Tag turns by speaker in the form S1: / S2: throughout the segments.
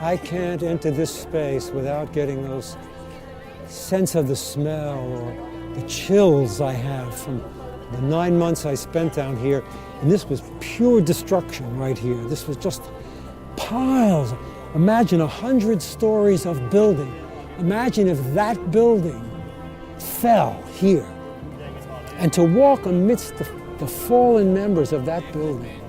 S1: I can't enter this space without getting those sense of the smell or the chills I have from the 9 months I spent down here. And this was pure destruction right here. This was just piles. Imagine 100 stories of building. Imagine if that building fell here. And to walk amidst the fallen members of that building,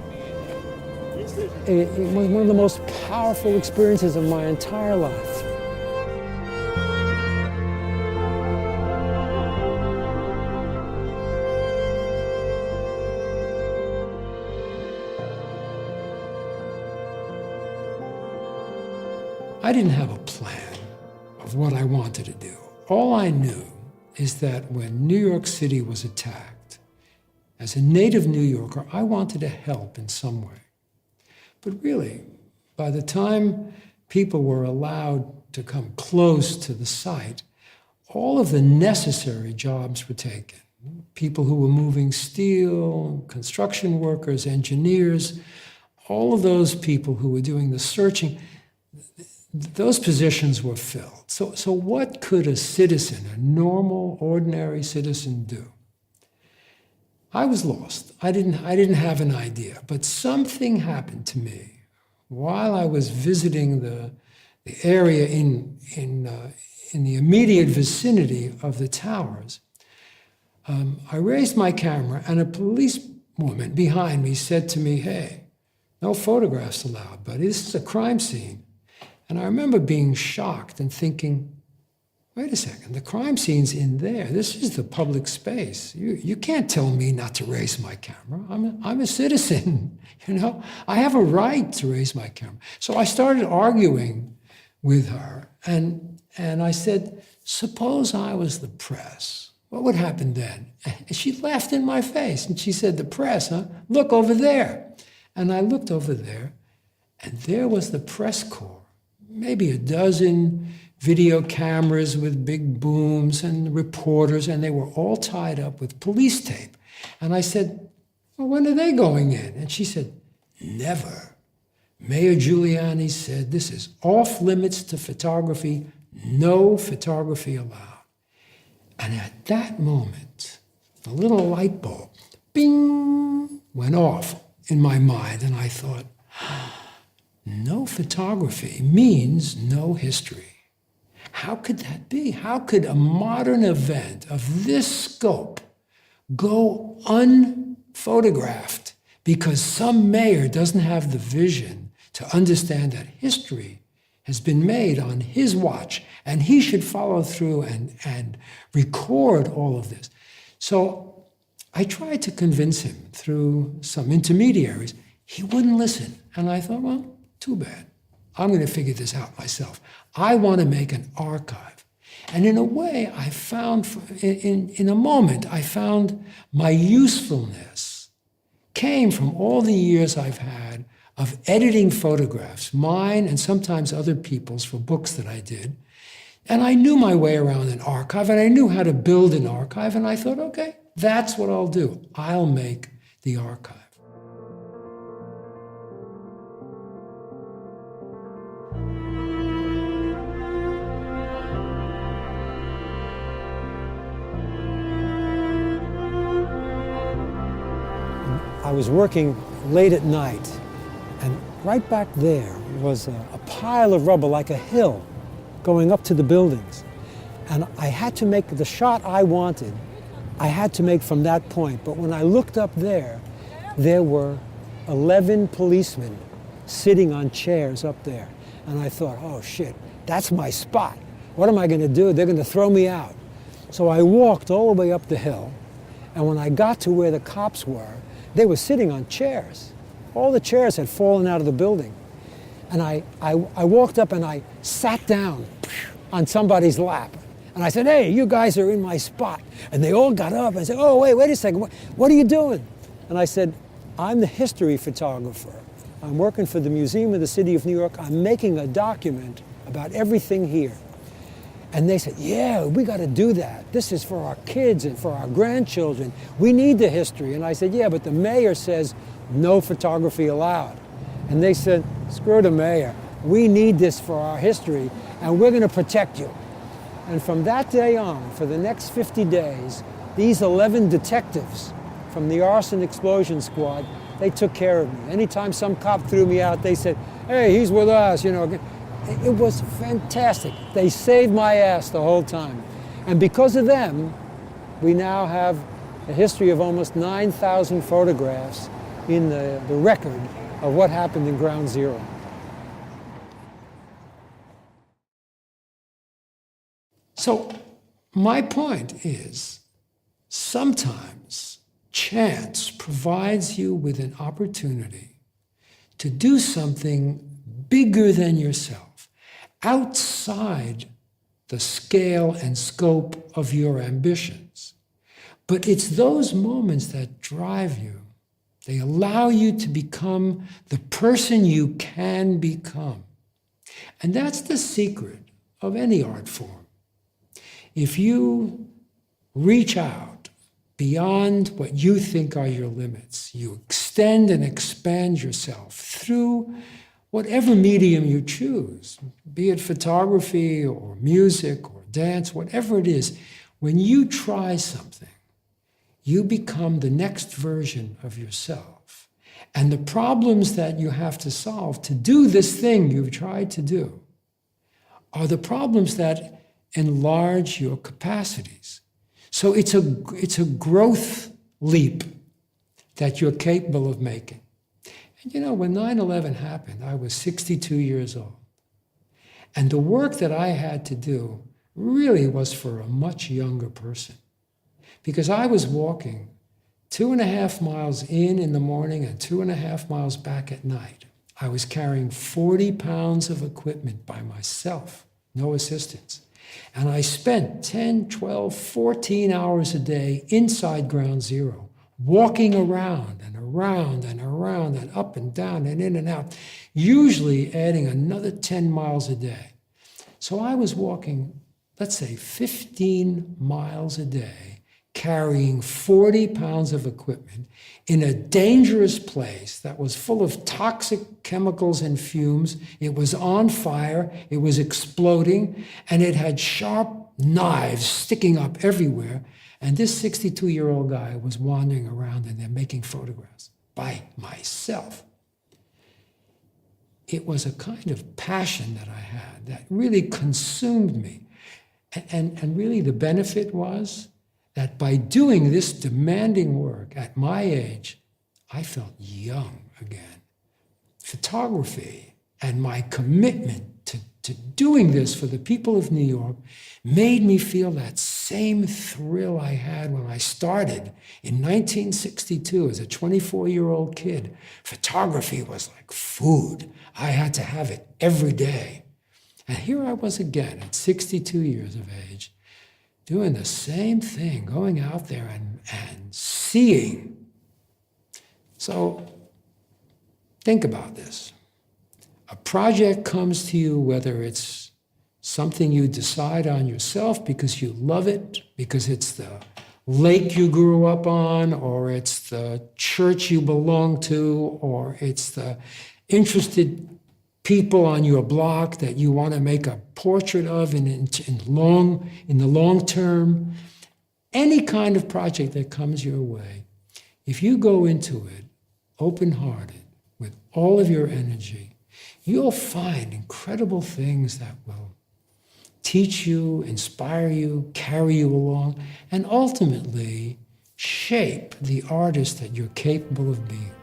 S1: it was one of the most powerful experiences of my entire life. I didn't have a plan of what I wanted to do. All I knew is that when New York City was attacked, as a native New Yorker, I wanted to help in some way. But really, by the time people were allowed to come close to the site, all of the necessary jobs were taken. People who were moving steel, construction workers, engineers, all of those people who were doing the searching, those positions were filled. So what could a citizen, a normal, ordinary citizen do? I was lost. I didn't have an idea, but something happened to me while I was visiting the area in the immediate vicinity of the towers. I raised my camera, and a policewoman behind me said to me, "Hey, no photographs allowed, buddy. This is a crime scene." And I remember being shocked and thinking, wait a second, the crime scene's in there. This is the public space. You can't tell me not to raise my camera. I'm a citizen, you know? I have a right to raise my camera. So I started arguing with her, and I said, suppose I was the press. What would happen then? And she laughed in my face, and she said, the press, huh? Look over there. And I looked over there, and there was the press corps, maybe a dozen video cameras with big booms and reporters, and they were all tied up with police tape. And I said, well, when are they going in? And she said, never. Mayor Giuliani said, this is off limits to photography, no photography allowed. And at that moment, the little light bulb, bing, went off in my mind, and I thought, no photography means no history. How could that be? How could a modern event of this scope go unphotographed because some mayor doesn't have the vision to understand that history has been made on his watch and he should follow through and record all of this? So I tried to convince him through some intermediaries. He wouldn't listen. And I thought, well, too bad. I'm going to figure this out myself. I want to make an archive. And in a way, I found, in a moment, I found my usefulness came from all the years I've had of editing photographs, mine and sometimes other people's for books that I did. And I knew my way around an archive, and I knew how to build an archive, and I thought, okay, that's what I'll do. I'll make the archive. I was working late at night, and right back there was a pile of rubble, like a hill, going up to the buildings. And I had to make the shot I wanted, I had to make from that point. But when I looked up there were 11 policemen sitting on chairs up there. And I thought, oh shit, that's my spot. What am I going to do? They're going to throw me out. So I walked all the way up the hill, and when I got to where the cops were, they were sitting on chairs. All the chairs had fallen out of the building. And I walked up and I sat down on somebody's lap. And I said, hey, you guys are in my spot. And they all got up and said, oh, wait a second, what are you doing? And I said, I'm the history photographer. I'm working for the Museum of the City of New York. I'm making a document about everything here. And they said, yeah, we got to do that. This is for our kids and for our grandchildren. We need the history. And I said, yeah, but the mayor says no photography allowed. And they said, screw the mayor.
S2: We need this for our history, and we're going to protect you. And from that day on, for the next 50 days, these 11 detectives from the arson explosion squad, they took care of me. Anytime some cop threw me out, they said, hey, he's with us, you know. It was fantastic. They saved my ass the whole time. And because of them, we now have a history of almost 9,000 photographs in the record of what happened in Ground Zero.
S1: So my point is, sometimes chance provides you with an opportunity to do something bigger than yourself, outside the scale and scope of your ambitions. But it's those moments that drive you. They allow you to become the person you can become. And that's the secret of any art form. If you reach out beyond what you think are your limits, you extend and expand yourself through whatever medium you choose, be it photography or music or dance, whatever it is, when you try something, you become the next version of yourself. And the problems that you have to solve to do this thing you've tried to do are the problems that enlarge your capacities. So it's a growth leap that you're capable of making. And you know, when 9/11 happened, I was 62 years old. And the work that I had to do really was for a much younger person. Because I was walking 2.5 miles in the morning and 2.5 miles back at night. I was carrying 40 pounds of equipment by myself, no assistance. And I spent 10, 12, 14 hours a day inside Ground Zero, walking around and around and around and up and down and in and out, usually adding another 10 miles a day. So I was walking, let's say, 15 miles a day, carrying 40 pounds of equipment in a dangerous place that was full of toxic chemicals and fumes. It was on fire, it was exploding, and it had sharp knives sticking up everywhere. And this 62-year-old guy was wandering around in there making photographs by myself. It was a kind of passion that I had that really consumed me. And really the benefit was that by doing this demanding work at my age, I felt young again. Photography and my commitment to doing this for the people of New York made me feel that same thrill I had when I started in 1962 as a 24-year-old kid. Photography was like food. I had to have it every day. And here I was again at 62 years of age, doing the same thing, going out there and seeing. So think about this. A project comes to you, whether it's something you decide on yourself because you love it, because it's the lake you grew up on, or it's the church you belong to, or it's the interested people on your block that you want to make a portrait of in the long term. Any kind of project that comes your way, if you go into it open-hearted with all of your energy, you'll find incredible things that will teach you, inspire you, carry you along, and ultimately shape the artist that you're capable of being.